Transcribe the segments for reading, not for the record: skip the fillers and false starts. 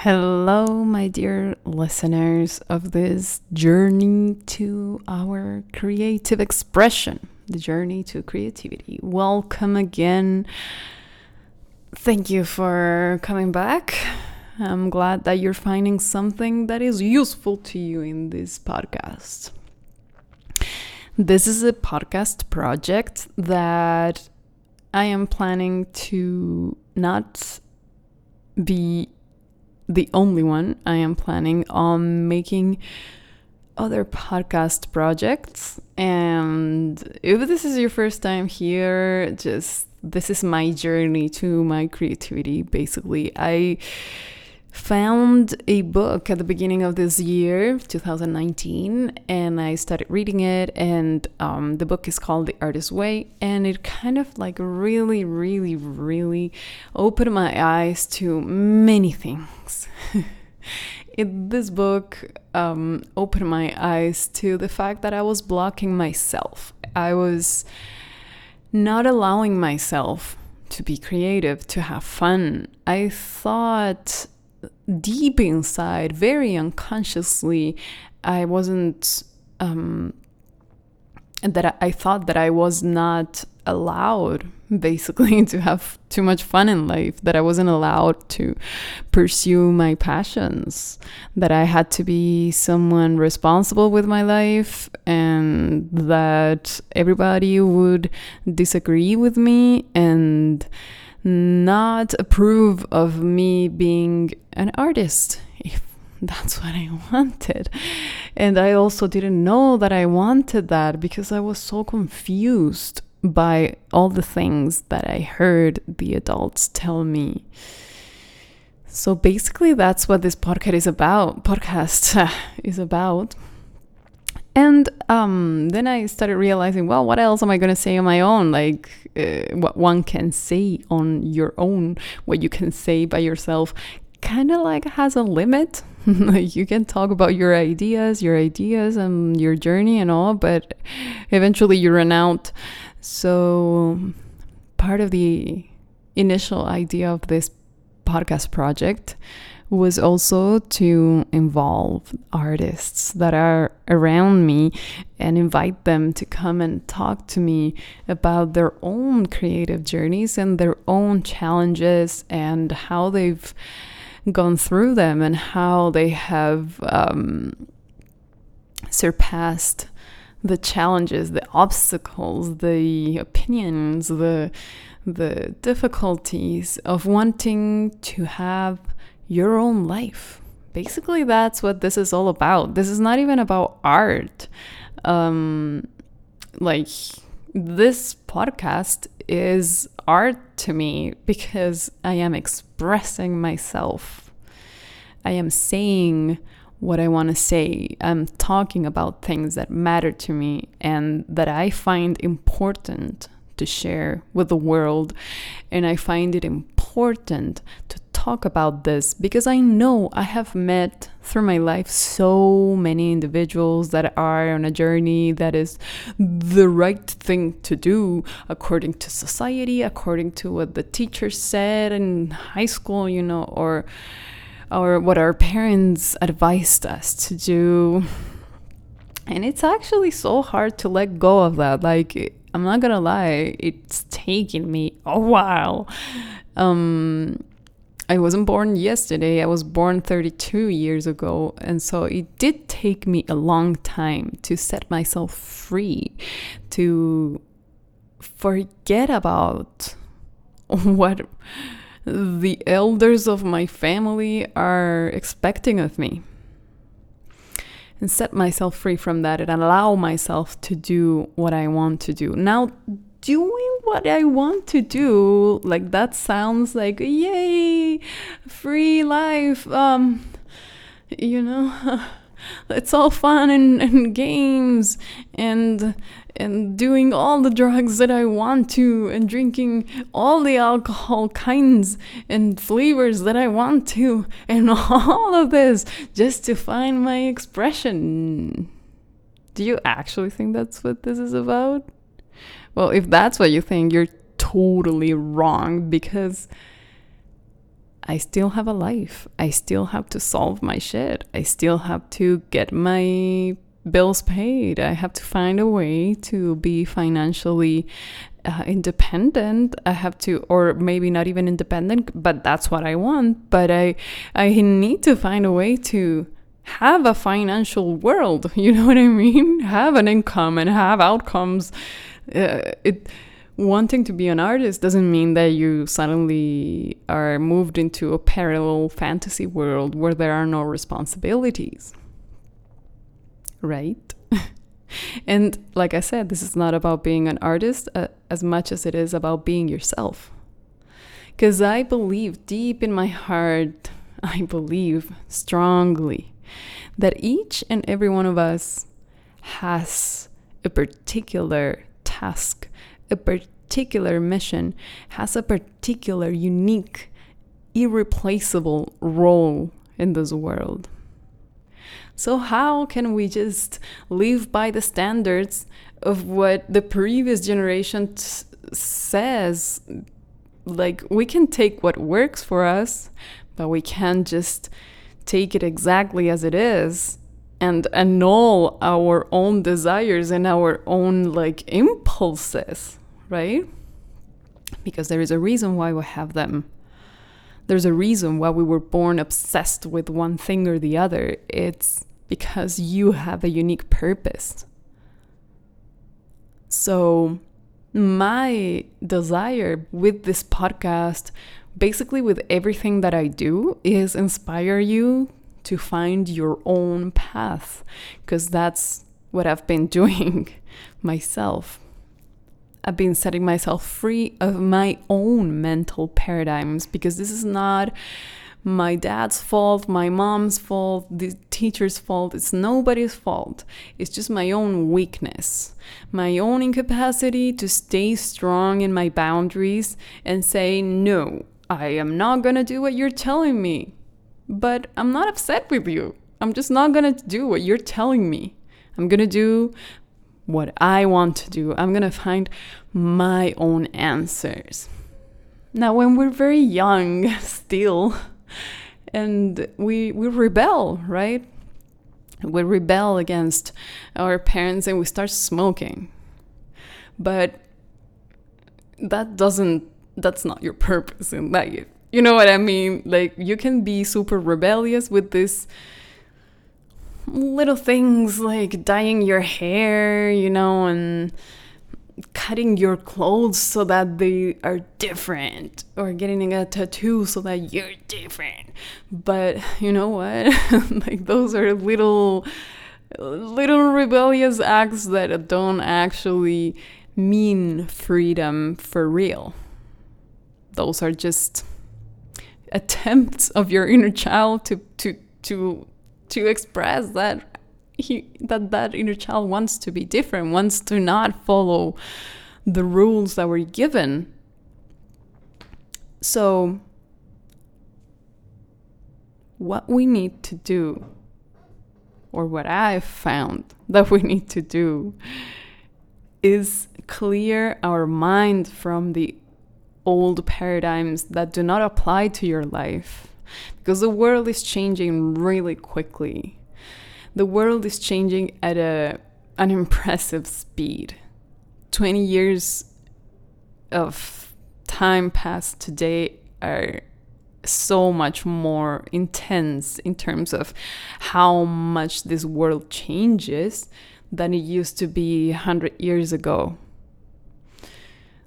Hello, my dear listeners of this journey to our creative expression, the journey to creativity. Welcome again. Thank you for coming back. I'm glad that you're finding something that is useful to you in this podcast. This is a podcast project that I am planning to not be the only one. I am planning on making other podcast projects, and if this is your first time here, this is my journey to my creativity. Basically, I found a book at the beginning of this year, 2019, and I started reading it, and the book is called The Artist's Way, and it kind of like really opened my eyes to many things. This book opened my eyes to the fact that I was blocking myself. I was not allowing myself to be creative, to have fun. I thought deep inside, very unconsciously, I wasn't that I thought that I was not allowed basically to have too much fun in life, that I wasn't allowed to pursue my passions, that I had to be someone responsible with my life, and that everybody would disagree with me and not approve of me being an artist, if that's what I wanted. And I also didn't know that I wanted that because I was so confused by all the things that I heard the adults tell me. So basically that's what this podcast is about. And then I started realizing, well, what else am I going to say on my own? Like what one can say on your own, what you can say by yourself, kind of like has a limit. Like you can talk about your ideas and your journey and all, but eventually you run out. So part of the initial idea of this podcast project was also to involve artists that are around me and invite them to come and talk to me about their own creative journeys and their own challenges and how they've gone through them and how they have surpassed the challenges, the obstacles, the opinions, the difficulties of wanting to have your own life. Basically, that's what this is all about. This is not even about art. Like this podcast is art to me because I am expressing myself. I am saying what I want to say. I'm talking about things that matter to me and that I find important to share with the world. And I find it important to talk about this because I know I have met through my life so many individuals that are on a journey that is the right thing to do according to society, according to what the teacher said in high school, or what our parents advised us to do. And it's actually so hard to let go of that. Like, I'm not gonna lie, it's taken me a while. I wasn't born yesterday. I was born 32 years ago. And so it did take me a long time to set myself free, to forget about what the elders of my family are expecting of me, and set myself free from that and allow myself to do what I want to do. Now, doing what I want to do, like that sounds like, yay, free life, it's all fun and games and doing all the drugs that I want to and drinking all the alcohol kinds and flavors that I want to and all of this just to find my expression. Do you actually think that's what this is about? Well, if that's what you think, you're totally wrong, because I still have a life. I still have to solve my shit. I still have to get my bills paid. I have to find a way to be financially independent. I have to, or maybe not even independent, but that's what I want. But I need to find a way to have a financial world. You know what I mean? Have an income and have outcomes. Wanting to be an artist doesn't mean that you suddenly are moved into a parallel fantasy world where there are no responsibilities. Right? And like I said, this is not about being an artist as much as it is about being yourself. Because I believe deep in my heart, I believe strongly that each and every one of us has a particular task, a particular mission, has a particular unique, irreplaceable role in this world. So how can we just live by the standards of what the previous generation says? Like, we can take what works for us, but we can't just take it exactly as it is and annul our own desires and our own like impulses, right? Because there is a reason why we have them. There's a reason why we were born obsessed with one thing or the other. It's because you have a unique purpose. So my desire with this podcast, basically with everything that I do, is inspire you to find your own path, because that's what I've been doing myself. I've been setting myself free of my own mental paradigms, because this is not my dad's fault, my mom's fault, the teacher's fault. It's nobody's fault. It's just my own weakness, my own incapacity to stay strong in my boundaries and say, no, I am not going to do what you're telling me. But I'm not upset with you. I'm just not going to do what you're telling me. I'm going to do what I want to do. I'm going to find my own answers. Now, when we're very young still, and we rebel, right? We rebel against our parents and we start smoking. But that's not your purpose in life. You know what I mean? Like, you can be super rebellious with this little things like dyeing your hair, and cutting your clothes so that they are different, or getting a tattoo so that you're different. But you know what? Like, those are little rebellious acts that don't actually mean freedom for real. Those are just attempts of your inner child to express that that inner child wants to be different, wants to not follow the rules that were given. So what we need to do, or what I've found that we need to do, is clear our mind from the old paradigms that do not apply to your life, because the world is changing really quickly. The world is changing at an impressive speed. 20 years of time past today are so much more intense in terms of how much this world changes than it used to be 100 years ago.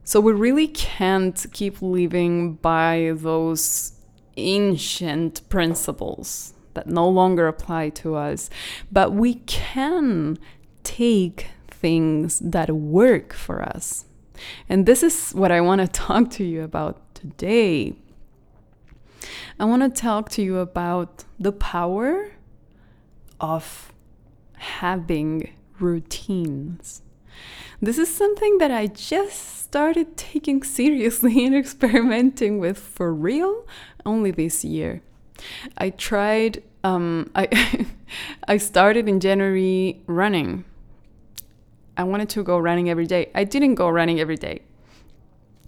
So we really can't keep living by those ancient principles that no longer apply to us, but we can take things that work for us. And this is what I want to talk to you about today. I want to talk to you about the power of having routines. This is something that I just started taking seriously and experimenting with for real only this year. I tried, I started in January running. I wanted to go running every day. I didn't go running every day.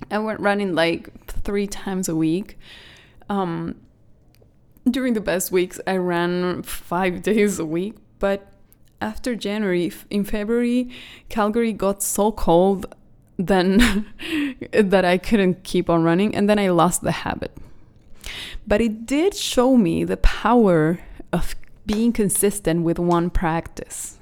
I went running like 3 times a week. During the best weeks, I ran 5 days a week, but after January, in February, Calgary got so cold then that I couldn't keep on running, and then I lost the habit. But it did show me the power of being consistent with one practice.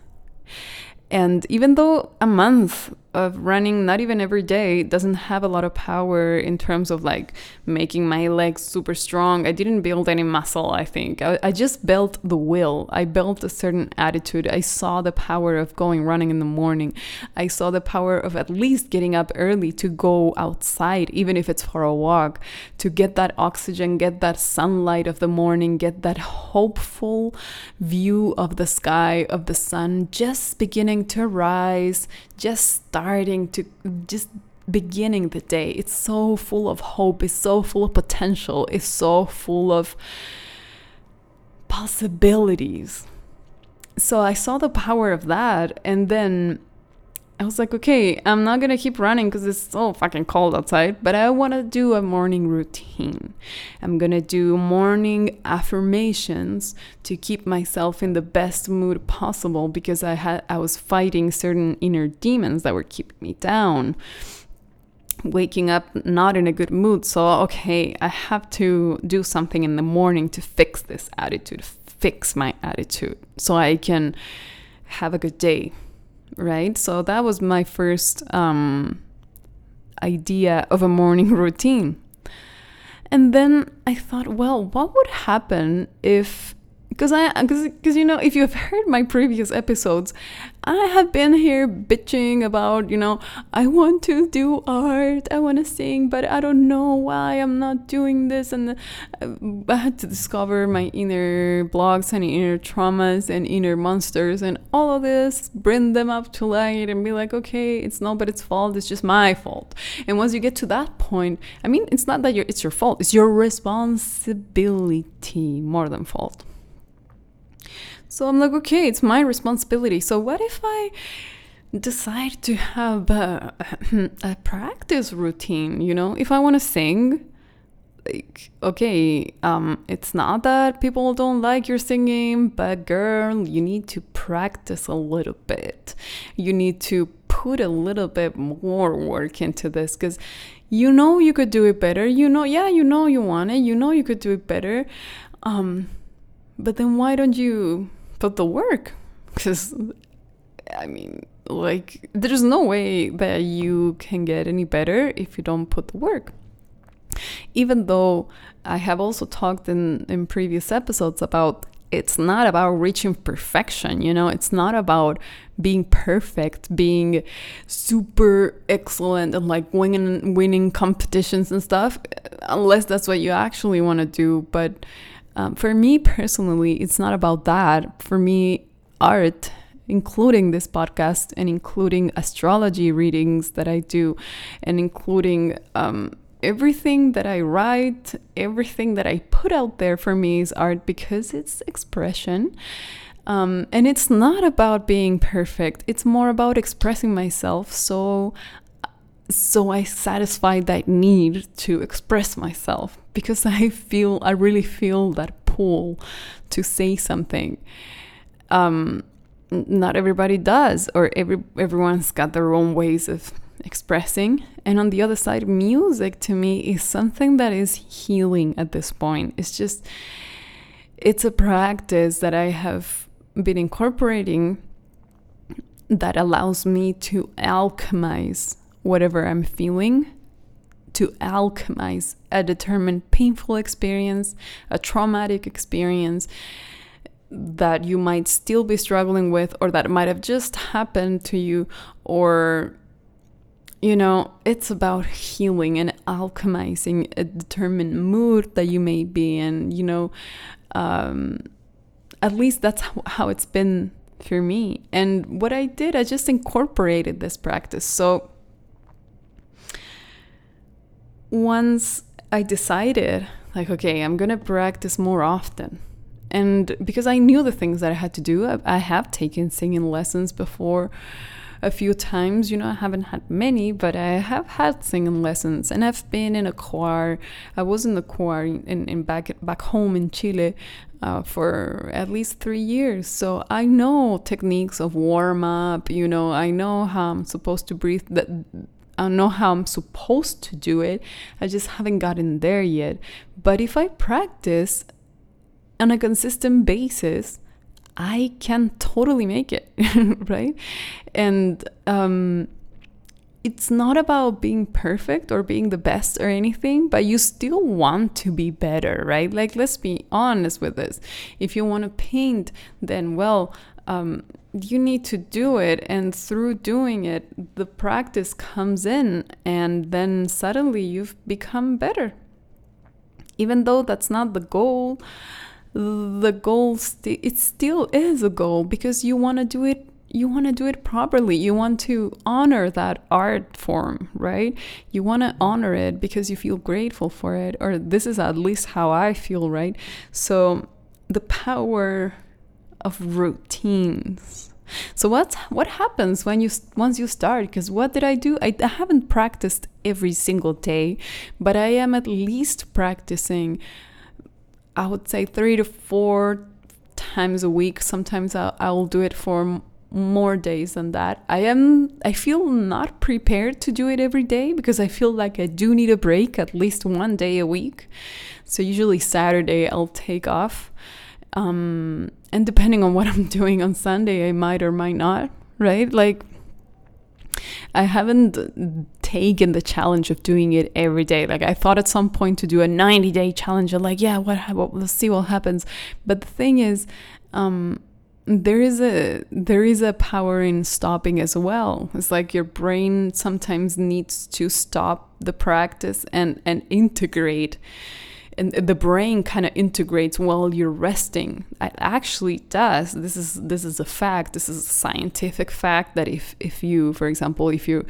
And even though a month of running, not even every day, doesn't have a lot of power in terms of like making my legs super strong, I didn't build any muscle, I think. I just built the will. I built a certain attitude. I saw the power of going running in the morning. I saw the power of at least getting up early to go outside, even if it's for a walk, to get that oxygen, get that sunlight of the morning, get that hopeful view of the sky, of the sun just beginning to rise, just beginning the day. It's so full of hope, it's so full of potential, it's so full of possibilities. So I saw the power of that, and then I was like, okay, I'm not gonna keep running because it's so fucking cold outside, but I want to do a morning routine. I'm gonna do morning affirmations to keep myself in the best mood possible, because I was fighting certain inner demons that were keeping me down, waking up not in a good mood. So okay, I have to do something in the morning to fix this attitude, fix my attitude, so I can have a good day. Right? So that was my first idea of a morning routine. And then I thought, well, what would happen if, because you know, if you've heard my previous episodes, I have been here bitching about, you know, I want to do art, I want to sing, but I don't know why I'm not doing this. And I had to discover my inner blocks and inner traumas and inner monsters and all of this, bring them up to light and be like, okay, it's nobody's fault, it's just my fault. And once you get to that point, I mean, it's not that it's your fault, it's your responsibility more than fault. So I'm like, okay, it's my responsibility. So what if I decide to have a practice routine, you know? If I want to sing, like, okay, it's not that people don't like your singing, but girl, you need to practice a little bit. You need to put a little bit more work into this, because you know you could do it better. You know, yeah, you know you want it. You know you could do it better. But then why don't you put the work? Because, I mean, like, there's no way that you can get any better if you don't put the work. Even though I have also talked in previous episodes about it's not about reaching perfection, you know, it's not about being perfect, being super excellent and like winning competitions and stuff, unless that's what you actually want to do. But for me personally, it's not about that. For me, art, including this podcast and including astrology readings that I do, and including everything that I write, everything that I put out there, for me is art, because it's expression. And it's not about being perfect. It's more about expressing myself. So I satisfy that need to express myself, because I really feel that pull to say something. Not everybody does, or everyone's got their own ways of expressing. And on the other side, music to me is something that is healing at this point. It's a practice that I have been incorporating that allows me to alchemize whatever I'm feeling, to alchemize a determined painful experience, a traumatic experience that you might still be struggling with, or that might have just happened to you, or, you know, it's about healing and alchemizing a determined mood that you may be in, you know. At least that's how it's been for me. And what I did, I just incorporated this practice. So once I decided, like, okay, I'm going to practice more often. And because I knew the things that I had to do, I have taken singing lessons before. a few times. I haven't had many, but I have had singing lessons, and I've been in a choir. I was in the choir in back home in Chile for at least 3 years. So I know techniques of warm up. I know how I'm supposed to breathe. That I know how I'm supposed to do it. I just haven't gotten there yet. But if I practice on a consistent basis, I can totally make it, right? And it's not about being perfect or being the best or anything, but you still want to be better, right? Like, let's be honest with this. If you want to paint, then, you need to do it. And through doing it, the practice comes in, and then suddenly you've become better. Even though that's not the goal, it still is a goal, because you want to do it properly. You want to honor that art form, right? You want to honor it because you feel grateful for it, or this is at least how I feel, right? So the power of routines. So what happens once you start? Because what did I do? I haven't practiced every single day, but I am at least practicing, I would say, 3 to 4 times a week. Sometimes I'll do it for more days than that. I feel not prepared to do it every day, because I feel like I do need a break at least 1 day a week. So usually Saturday I'll take off. And depending on what I'm doing on Sunday, I might or might not, right? Like, I haven't taken the challenge of doing it every day. Like, I thought at some point to do a 90-day challenge. I'm like, yeah, let's see what happens. But the thing is, there is a power in stopping as well. It's like your brain sometimes needs to stop the practice and integrate. And the brain kind of integrates while you're resting. It actually does. This is a fact. This is a scientific fact that if you, for example, if you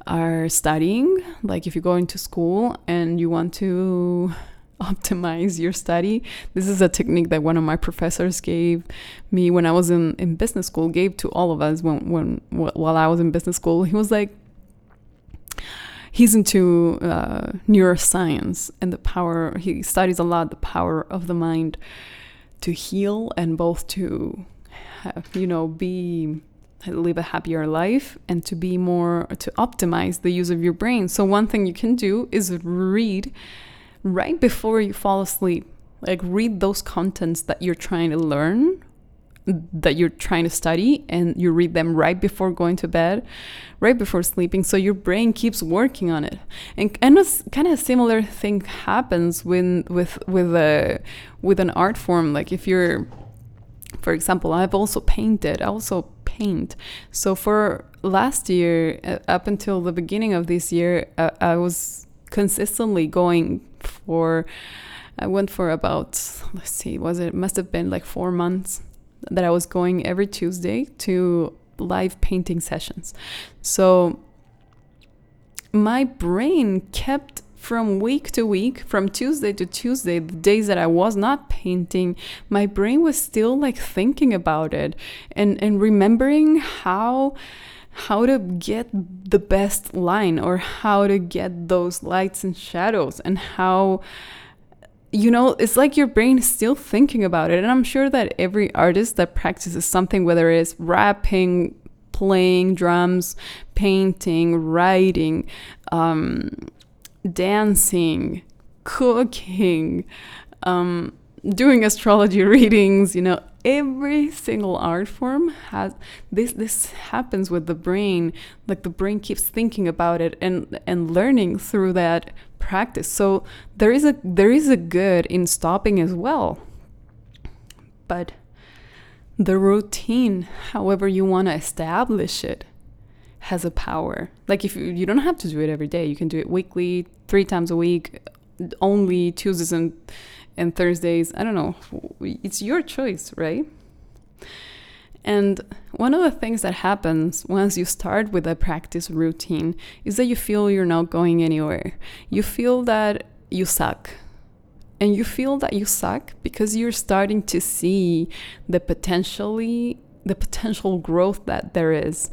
are studying, like if you go into school and you want to optimize your study, this is a technique that one of my professors gave me when I was in business school, gave to all of us while I was in business school. He was like, he's into neuroscience and the power. He studies a lot the power of the mind to heal, and both to live a happier life, and to optimize the use of your brain. So one thing you can do is read right before you fall asleep. Like, read those contents that you're trying to learn, that you're trying to study, and you read them right before going to bed, right before sleeping, so your brain keeps working on it. And a kind of similar thing happens with an art form. Like, if you're, for example, I also paint. So for last year, up until the beginning of this year, I was consistently going for, I went for about, must have been like 4 months that I was going every Tuesday to live painting sessions. So my brain kept, from week to week, from Tuesday to Tuesday, the days that I was not painting, my brain was still like thinking about it and remembering how to get the best line, or how to get those lights and shadows, and how, it's like your brain is still thinking about it. And I'm sure that every artist that practices something, whether it's rapping, playing drums, painting, writing, dancing, cooking, doing astrology readings, every single art form has this happens with the brain. Like, the brain keeps thinking about it and learning through that practice. So there is a good in stopping as well. But the routine, however you want to establish it, has a power. Like, if you don't have to do it every day, you can do it weekly, 3 times a week, only Tuesdays and Thursdays. I don't know. It's your choice, right? And one of the things that happens once you start with a practice routine is that you feel you're not going anywhere. You feel that you suck. And you feel that you suck because you're starting to see the potential growth that there is.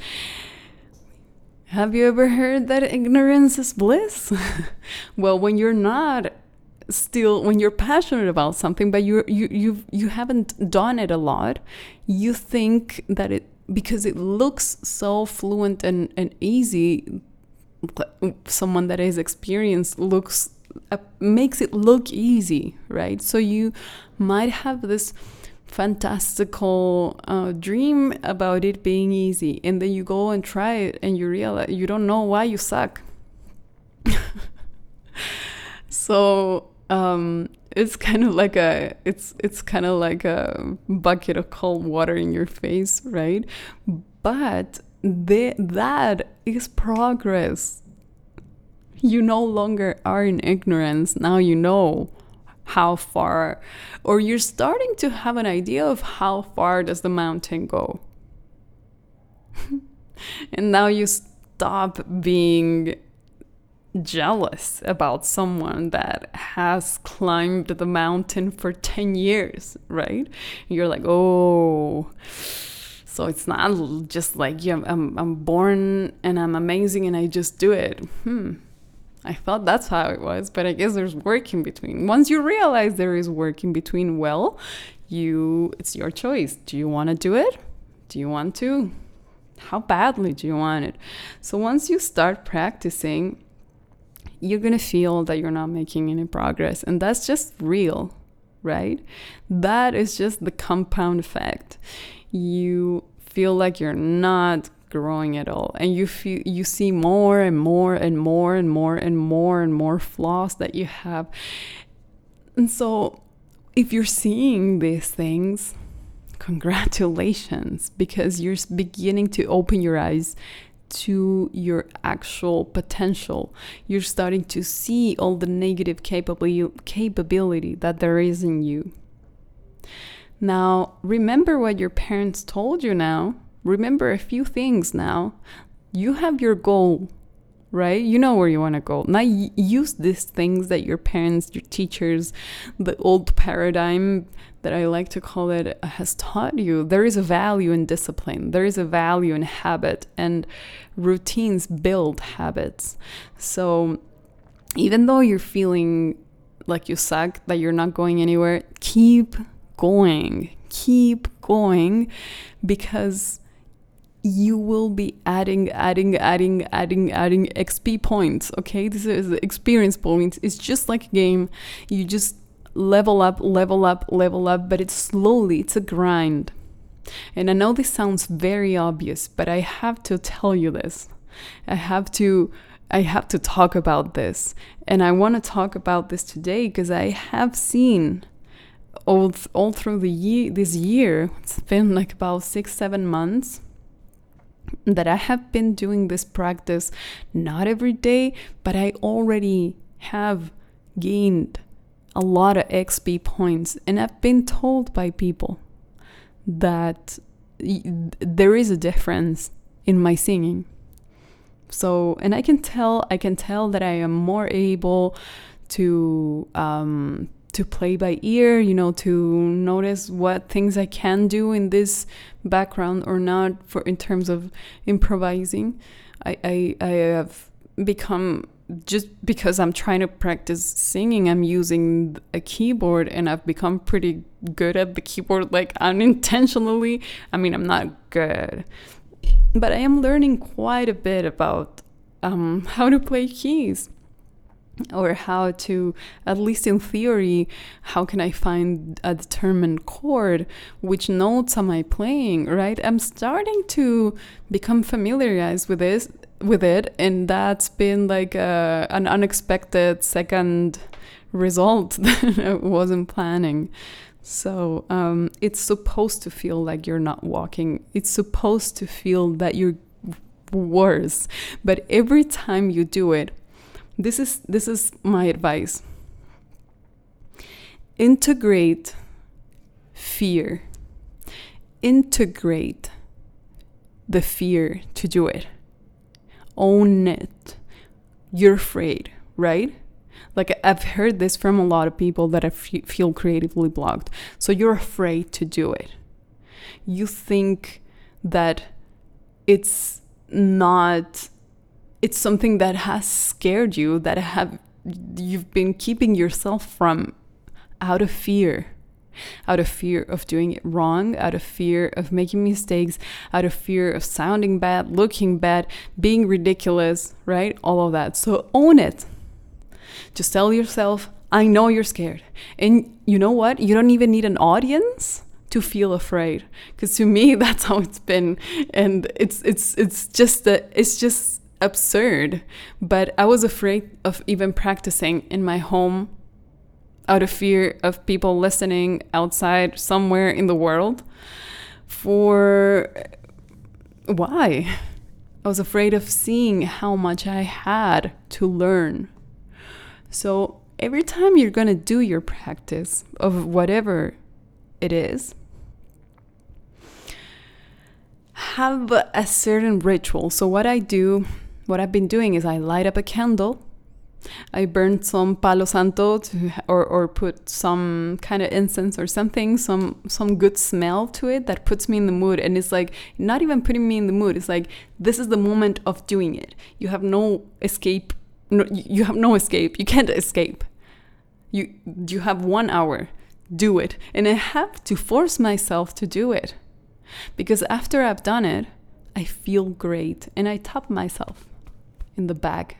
Have you ever heard that ignorance is bliss? Well, when you're not still, when you're passionate about something, but you haven't done it a lot, you think that it, because it looks so fluent and easy, someone that is experienced makes it look easy, right? So you might have this fantastical dream about it being easy, and then you go and try it and you realize you don't know why you suck. So it's kind of like it's kind of like a bucket of cold water in your face, right? But that is progress. You no longer are in ignorance. Now you know how far, or you're starting to have an idea of how far does the mountain go. And now you stop being jealous about someone that has climbed the mountain for 10 years, right? You're like, oh, so it's not just like, yeah, I'm born and I'm amazing and I just do it. I thought that's how it was, but I guess there's work in between. Once you realize there is work in between, well, it's your choice. Do you want to do it? Do you want to? How badly do you want it? So once you start practicing, you're going to feel that you're not making any progress. And that's just real, right? That is just the compound effect. You feel like you're not growing at all, and you see more and more and more and more and more and more flaws that you have. And so if you're seeing these things, congratulations, because you're beginning to open your eyes to your actual potential. You're starting to see all the negative capability that there is in you. Now, remember what your parents told you now. Remember a few things now. You have your goal, right? You know where you want to go. Now use these things that your parents, your teachers, the old paradigm that I like to call it, has taught you. There is a value in discipline. There is a value in habit, and routines build habits. So even though you're feeling like you suck, that you're not going anywhere, keep going, because you will be adding XP points, okay? This is the experience points. It's just like a game. You just level up, but it's slowly, it's a grind. And I know this sounds very obvious, but I have to tell you this. I have to talk about this. And I want to talk about this today because I have seen all through this year, it's been like about 6-7 months, that I have been doing this practice, not every day, but I already have gained a lot of XP points. And I've been told by people that there is a difference in my singing. So, and I can tell that I am more able to play by ear, to notice what things I can do in this background or not, in terms of improvising. I have become, just because I'm trying to practice singing, I'm using a keyboard, and I've become pretty good at the keyboard, like unintentionally. I mean, I'm not good, but I am learning quite a bit about how to play keys. Or how to, at least in theory, how can I find a determined chord? Which notes am I playing, right? I'm starting to become familiarized with it, and that's been like an unexpected second result that I wasn't planning. So it's supposed to feel like you're not walking. It's supposed to feel that you're worse. But every time you do it, this is my advice. Integrate fear. Integrate the fear to do it. Own it. You're afraid, right? Like, I've heard this from a lot of people that feel creatively blocked. So you're afraid to do it. You think that it's not it's something that has scared you, that you've been keeping yourself from, out of fear. Out of fear of doing it wrong, out of fear of making mistakes, out of fear of sounding bad, looking bad, being ridiculous, right? All of that. So own it. Just tell yourself, I know you're scared. And you know what? You don't even need an audience to feel afraid. Because to me, that's how it's been. And it's just absurd. But I was afraid of even practicing in my home, out of fear of people listening outside somewhere in the world. Why? I was afraid of seeing how much I had to learn. So every time you're going to do your practice of whatever it is, have a certain ritual. So what I've been doing is I light up a candle. I burn some palo santo or put some kind of incense or something, some good smell to it that puts me in the mood. And it's like not even putting me in the mood. It's like, this is the moment of doing it. You have no escape. You have no escape. You can't escape. You have 1 hour. Do it. And I have to force myself to do it. Because after I've done it, I feel great. And I tap myself in the back.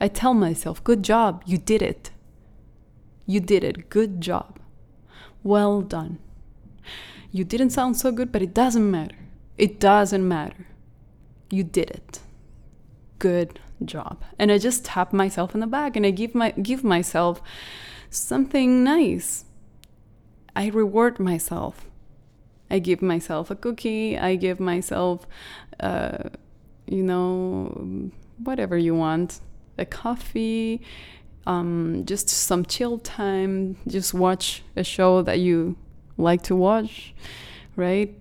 I tell myself, good job, you did it. You did it, good job. Well done. You didn't sound so good, but it doesn't matter. It doesn't matter. You did it. Good job. And I just tap myself in the back and I give myself something nice. I reward myself. I give myself a cookie. I give myself, whatever you want. A coffee, just some chill time, just watch a show that you like to watch, right?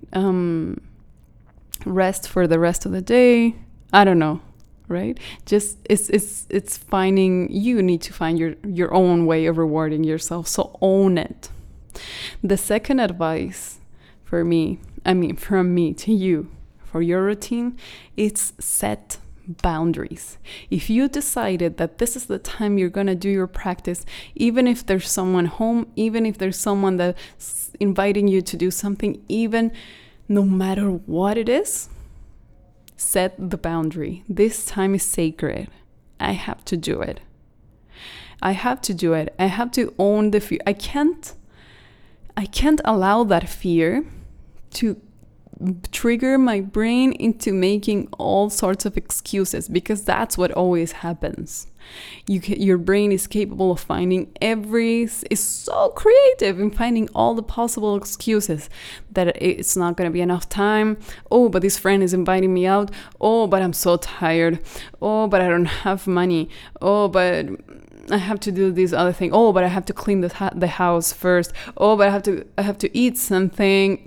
Rest for the rest of the day. I don't know, right? Just it's finding, you need to find your own way of rewarding yourself. So own it. The second advice from me to you for your routine, it's set boundaries. If you decided that this is the time you're going to do your practice, even if there's someone home, even if there's someone that's inviting you to do something, even no matter what it is, set the boundary. This time is sacred. I have to do it. I have to do it. I have to own the fear. I can't allow that fear to trigger my brain into making all sorts of excuses, because that's what always happens. Your brain is capable of finding is so creative in finding all the possible excuses, that it's not going to be enough time. Oh, but this friend is inviting me out. Oh, but I'm so tired. Oh, but I don't have money. Oh, but I have to do this other thing. Oh, but I have to clean the house first. Oh, but I have to eat something.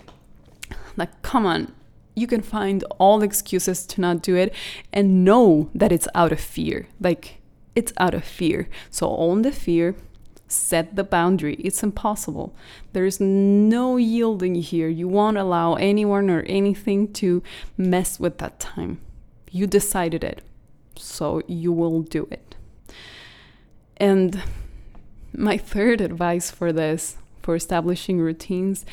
Like, come on, you can find all the excuses to not do it and know that it's out of fear. Like, it's out of fear. So own the fear, set the boundary. It's impossible. There is no yielding here. You won't allow anyone or anything to mess with that time. You decided it, so you will do it. And my third advice for establishing routines,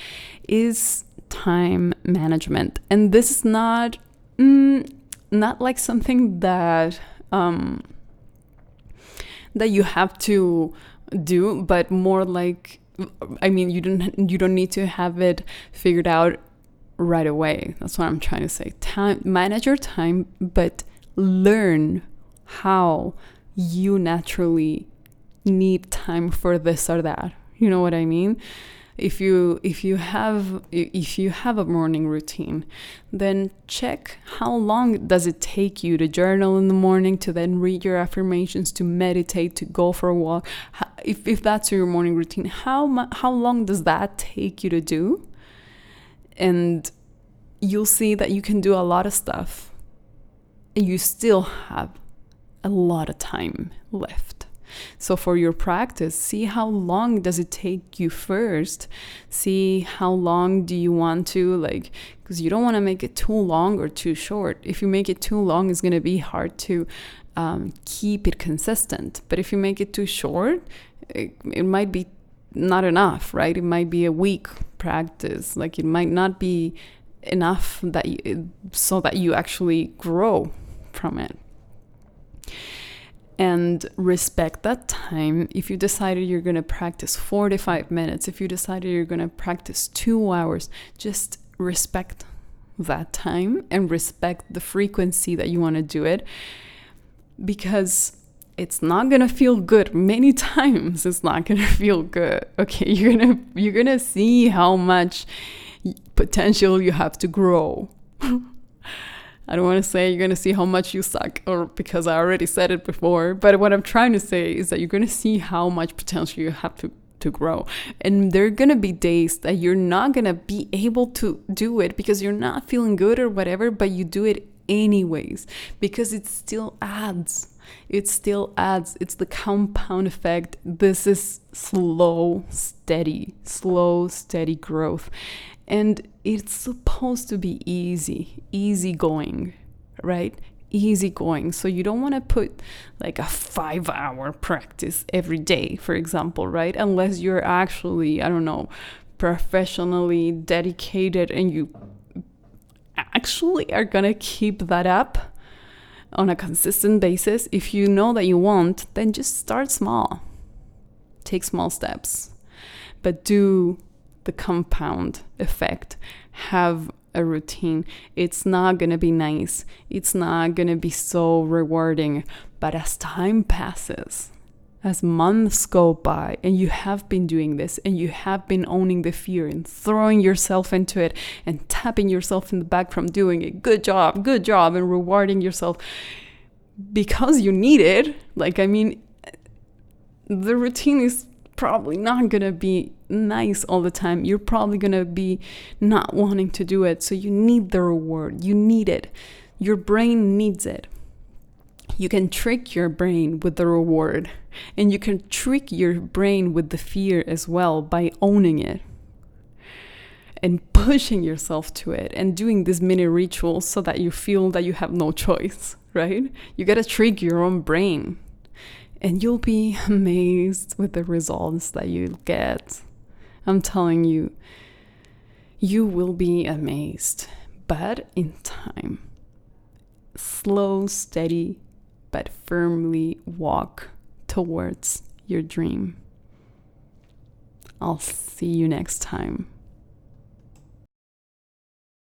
is time management. And this is not like something that you have to do, but more like, you don't need to have it figured out right away. That's what I'm trying to say. Manage your time, but learn how you naturally need time for this or that. You know what I mean? If you have a morning routine, then check how long does it take you to journal in the morning, to then read your affirmations, to meditate, to go for a walk. If that's your morning routine, how long does that take you to do? And you'll see that you can do a lot of stuff, and you still have a lot of time left. So for your practice, see how long does it take you first. See how long do you want to, because you don't want to make it too long or too short. If you make it too long, it's going to be hard to keep it consistent. But if you make it too short, it might be not enough, right? It might be a week practice. Like it might not be enough so that you actually grow from it. And respect that time. If you decided you're going to practice 45 minutes, if you decided you're going to practice 2 hours, just respect that time and respect the frequency that you want to do it, because it's not going to feel good. Many times it's not going to feel good. Okay, you're going to see how much potential you have to grow. I don't want to say you're going to see how much you suck, or because I already said it before, but what I'm trying to say is that you're going to see how much potential you have to grow. And there are going to be days that you're not going to be able to do it because you're not feeling good or whatever, but you do it anyways because it still adds. It's the compound effect. This is slow, steady growth. And it's supposed to be easy going, right? Easy going. So you don't want to put like a 5-hour practice every day, for example, right? Unless you're actually, I don't know, professionally dedicated and you actually are going to keep that up on a consistent basis. If you know that you want, then just start small. Take small steps. But do the compound effect. Have a routine. It's not going to be nice. It's not going to be so rewarding. But as time passes, as months go by, and you have been doing this, and you have been owning the fear and throwing yourself into it and tapping yourself in the back from doing it, good job, and rewarding yourself because you need it. Like, I mean, the routine is probably not going to be nice all the time. You're probably going to be not wanting to do it. So you need the reward. You need it. Your brain needs it. You can trick your brain with the reward, and you can trick your brain with the fear as well by owning it and pushing yourself to it and doing these mini rituals so that you feel that you have no choice, right? You got to trick your own brain. And you'll be amazed with the results that you'll get. I'm telling you, you will be amazed. But in time, slow, steady, but firmly walk towards your dream. I'll see you next time.